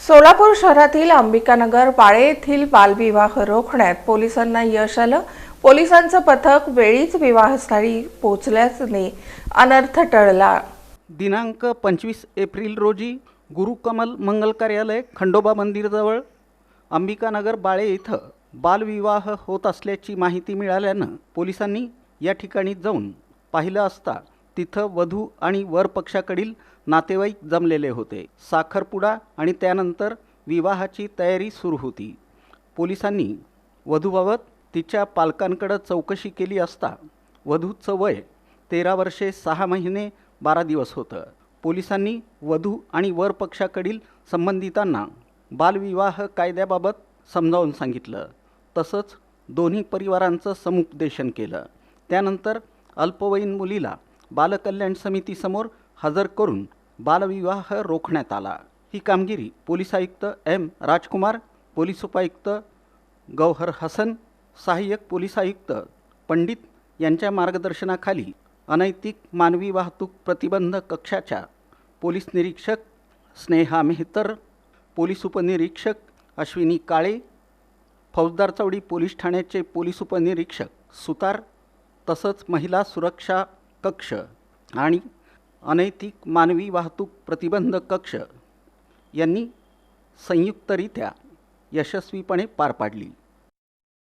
सोलापूर शहरातील अंबिकानगर पाळे येथील बालविवाह रोखण्यात पोलिसांना यश आलं। पोलिसांचं पथक वेळीच विवाहस्थळी पोहोचल्याने अनर्थ टळला। दिनांक 25 एप्रिल रोजी गुरुकमल मंगल कार्यालय खंडोबा मंदिराजवळ अंबिकानगर बाळे इथं बालविवाह होत असल्याची माहिती मिळाल्यानं पोलिसांनी या ठिकाणी जाऊन पाहिलं असता तिथं वधू आणि वर पक्षाकडील नातेवाईक जमलेले होते। साखरपुडा आणि त्यानंतर विवाहाची तयारी सुरू होती। पोलिसांनी वधूबाबत तिच्या पालकांकडे चौकशी केली असता वधूचं वय 13 वर्षे 6 महिने 12 दिवस होतं। पोलिसांनी वधू आणि वर पक्षाकडील संबंधितांना बालविवाह कायद्याबाबत समजावून सांगितलं, तसंच दोन्ही परिवारांचं समुपदेशन केलं। त्यानंतर अल्पवयीन मुलीला बालकल्याण समितीसमोर हजर करून बालविवाह रोखण्यात आला। ही कामगिरी पोलीस आयुक्त एम राजकुमार, पोलीस उपायुक्त गौहर हसन, सहाय्यक पोलीस आयुक्त पंडित यांच्या मार्गदर्शनाखाली अनैतिक मानवी वाहतूक प्रतिबंध कक्षाच्या पोलीस निरीक्षक स्नेहा मेहतर, पोलीस उपनिरीक्षक अश्विनी काळे, फौजदार चौडी पोलीस ठाण्याचे पोलीस उपनिरीक्षक सुतार, तसंच महिला सुरक्षा कक्ष आणि अनैतिक मानवी वाहतूक प्रतिबंध कक्ष यांनी संयुक्तरित्या यशस्वीपणे पार पाडली।